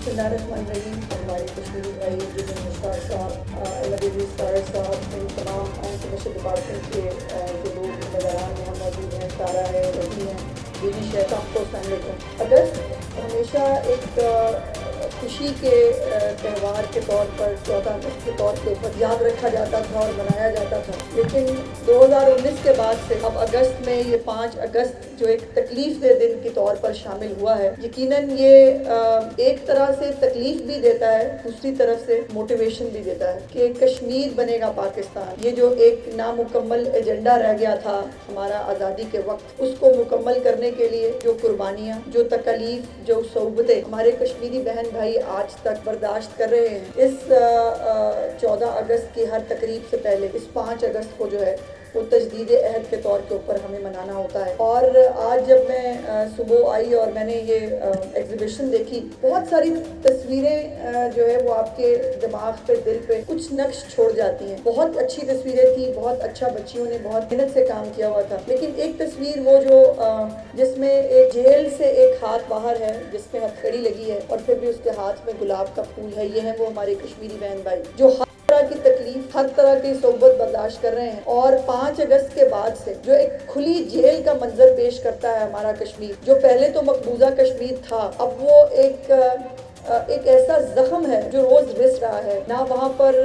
बिस्मिल्लाहिर्रहमानिर्रहीम। हमारे कश्मीरी भाई जिन मुश्ताक साहब, अल्लाह साहब, इन तमाम कमीशन डिपार्टमेंट के जो लोग नज़रान में मौजूद हैं, तारा है, रही हैं, दीनी शेख, आपको अलैक्म। अगस्त हमेशा एक खुशी के त्यौहार के तौर पर 14 अगस्त के तौर के ऊपर याद रखा जाता था और मनाया जाता था, लेकिन 2019 के बाद से अब अगस्त में ये 5 अगस्त जो एक तकलीफ दे दिन के तौर पर शामिल हुआ है। यकीनन ये एक तरह से तकलीफ भी देता है, दूसरी तरफ से मोटिवेशन भी देता है कि कश्मीर बनेगा पाकिस्तान। ये जो एक नामुकम्मल एजेंडा रह गया था हमारा आज़ादी के वक्त, उसको मुकम्मल करने के लिए जो कुर्बानियाँ, जो तकलीफ, जो सोबतें हमारे कश्मीरी बहन भाई आज तक बर्दाश्त कर रहे हैं, इस 14 अगस्त की हर तकरीब से पहले इस 5 अगस्त को जो है वो तजदीद अहद के तौर के ऊपर हमें मनाना होता है। और आज जब मैं सुबह आई और मैंने ये एग्जीबिशन देखी, बहुत सारी तस्वीरें जो है वो आपके दिमाग पे, दिल पे कुछ नक्श छोड़ जाती हैं। बहुत अच्छी तस्वीरें थी, बहुत अच्छा बच्चियों ने बहुत मेहनत से काम किया हुआ था, लेकिन एक तस्वीर वो जो जिसमें एक जेल से एक हाथ बाहर है, जिसमें हथकड़ी लगी है और फिर भी उसके हाथ में गुलाब का फूल है। ये है वो हमारे कश्मीरी बहन भाई जो हर तरह की तकलीफ, हर तरह की सोबत बर्दाश्त कर रहे हैं। और 5 अगस्त के बाद से जो एक खुली जेल का मंजर पेश करता है हमारा कश्मीर, जो पहले तो मकबूजा कश्मीर था, अब वो एक ऐसा जख्म है जो रोज रिस रहा है। ना वहाँ पर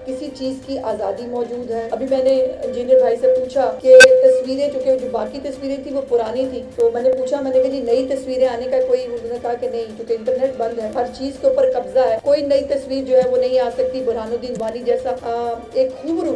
किसी चीज की आज़ादी मौजूद है। अभी मैंने इंजीनियर भाई से पूछा कि तस्वीरें, चूंकि जो बाकी तस्वीरें थी वो पुरानी थी, तो मैंने पूछा, मैंने कहा जी नई तस्वीरें आने का कोई, उन्होंने कहा कि नहीं, क्योंकि इंटरनेट बंद है, हर चीज के ऊपर कब्जा है, कोई नई तस्वीर जो है वो नहीं आ सकती। बुरहानुद्दीन वानी जैसा एक खूबरू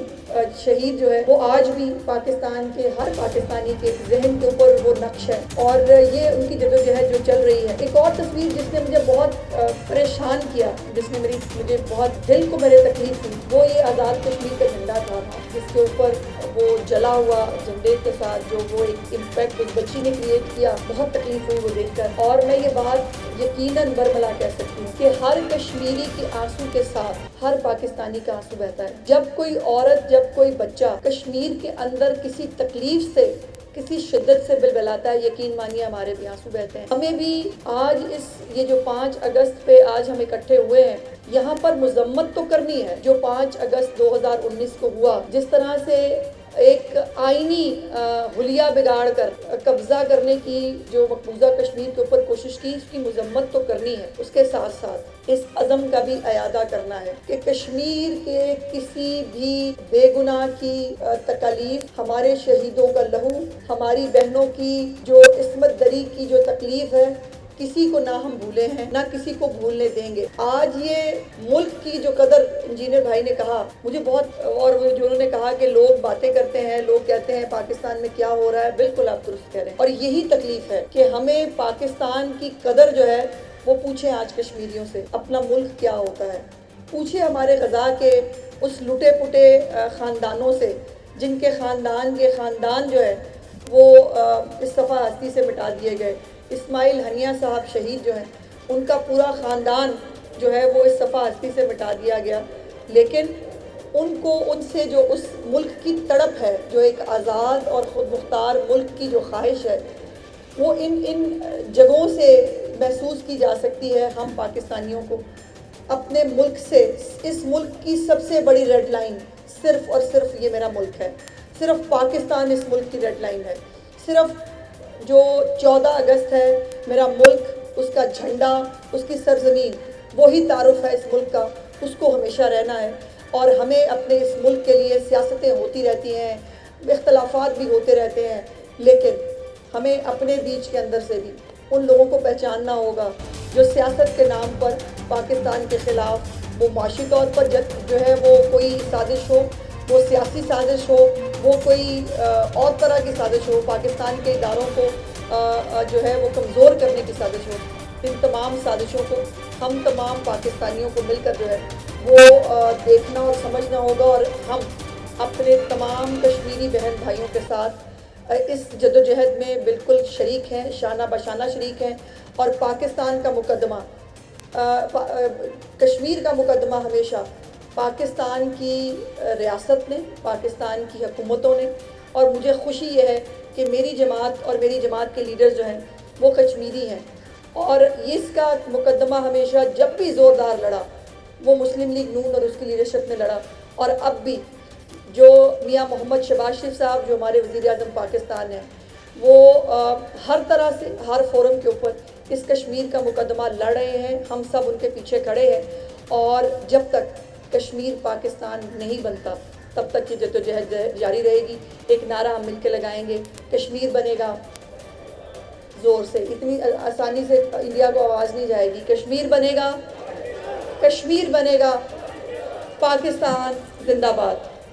शहीद जो है वो आज भी पाकिस्तान के हर पाकिस्तानी के जहन के ऊपर वो नक्श है, और ये उनकी जदोजहद जो चल रही है। एक और तस्वीर जिसने मुझे बहुत परेशान किया, जिसने मुझे बहुत दिल को मेरे तकलीफ हुई, वो ये आज़ाद कश्मीर का झंडा था जिसके ऊपर वो जला हुआ झंडे के साथ जो वो एक इम्पैक्ट उस बच्ची ने क्रिएट किया। बहुत तकलीफ हुई वो देखकर, और मैं ये बात यकीनन बरमला कह सकती हूँ कि हर कश्मीरी के आंसू के साथ हर पाकिस्तानी का आंसू बहता है। जब कोई औरत, जब कोई बच्चा कश्मीर के अंदर किसी तकलीफ से, किसी शिद्दत से बिलबिलाता है, यकीन मानिए हमारे भी आंसू बहते हैं। हमें भी आज ये जो 5 अगस्त पे आज हम इकट्ठे हुए हैं, यहाँ पर मजम्मत तो करनी है जो 5 अगस्त 2019 को हुआ, जिस तरह से एक आईनी हुलिया बिगाड़ कर कब्जा करने की जो मकबूजा कश्मीर के ऊपर कोशिश की, उसकी मजम्मत तो करनी है। उसके साथ साथ इस अज़म का भी अयादा करना है कि कश्मीर के किसी भी बेगुनाह की तकलीफ, हमारे शहीदों का लहू, हमारी बहनों की जो इस्मत दरी की जो तकलीफ है, किसी को ना हम भूले हैं, ना किसी को भूलने देंगे। आज ये मुल्क की जो कदर, इंजीनियर भाई ने कहा, मुझे बहुत, और जो उन्होंने कहा कि लोग बातें करते हैं, लोग कहते हैं पाकिस्तान में क्या हो रहा है, बिल्कुल आप दुरुस्त कह रहे हैं। और यही तकलीफ है कि हमें पाकिस्तान की कदर जो है वो पूछे आज कश्मीरियों से, अपना मुल्क क्या होता है। पूछे हमारे गजा के उस लुटे पुटे ख़ानदानों से, जिनके ख़ानदान जो है वो इस सफ़ा हस्ती से मिटा दिए गए। इस्माइल हनिया साहब शहीद जो हैं, उनका पूरा ख़ानदान जो है वो इस सफ़ा हस्ती से मिटा दिया गया, लेकिन उनको, उनसे जो उस मुल्क की तड़प है, जो एक आज़ाद और ख़ुद मुख्तार मुल्क की जो ख्वाहिश है, वो इन जगहों से महसूस की जा सकती है। हम पाकिस्तानियों को अपने मुल्क से, इस मुल्क की सबसे बड़ी रेड लाइन सिर्फ़ और सिर्फ ये मेरा मुल्क है, सिर्फ पाकिस्तान इस मुल्क की रेड लाइन है। सिर्फ जो 14 अगस्त है, मेरा मुल्क, उसका झंडा, उसकी सरजमीन, वही तारुफ है इस मुल्क का, उसको हमेशा रहना है। और हमें अपने इस मुल्क के लिए सियासतें होती रहती हैं, इख्तलाफात भी होते रहते हैं, लेकिन हमें अपने बीच के अंदर से भी उन लोगों को पहचानना होगा जो सियासत के नाम पर पाकिस्तान के ख़िलाफ़, वो माशी तौर पर जो है वो कोई साजिश हो, वो सियासी साजिश हो, वो कोई और तरह की साजिश हो, पाकिस्तान के इदारों को जो है वो कमज़ोर करने की साजिश हो, इन तमाम साजिशों को हम तमाम पाकिस्तानियों को मिलकर जो है वो देखना और समझना होगा। और हम अपने तमाम कश्मीरी बहन भाइयों के साथ इस जदोजहद में बिल्कुल शरीक हैं, शाना बशाना शरीक हैं। और पाकिस्तान का मुकदमा, कश्मीर का मुकदमा हमेशा पाकिस्तान की रियासत ने, पाकिस्तान की हुकूमतों ने, और मुझे खुशी ये है कि मेरी जमात और मेरी जमात के लीडर्स जो हैं वो कश्मीरी हैं, اور اس کا مقدمہ ہمیشہ جب بھی زوردار لڑا وہ مسلم لیگ نون اور اس کی لیڈرشپ نے لڑا، اور اب بھی جو میاں محمد شہباز شریف صاحب جو ہمارے وزیر اعظم پاکستان ہیں وہ ہر طرح سے ہر فورم کے اوپر اس کشمیر کا مقدمہ لڑ رہے ہیں، ہم سب ان کے پیچھے کھڑے ہیں، اور جب تک کشمیر پاکستان نہیں بنتا تب تک کی جدوجہد جاری رہے گی۔ ایک نعرہ ہم مل کے لگائیں گے، کشمیر بنے گا زور سے، اتنی آسانی سے انڈیا کو آواز نہیں جائے گی، کشمیر بنے گا، کشمیر بنے گا، پاکستان زندہ باد۔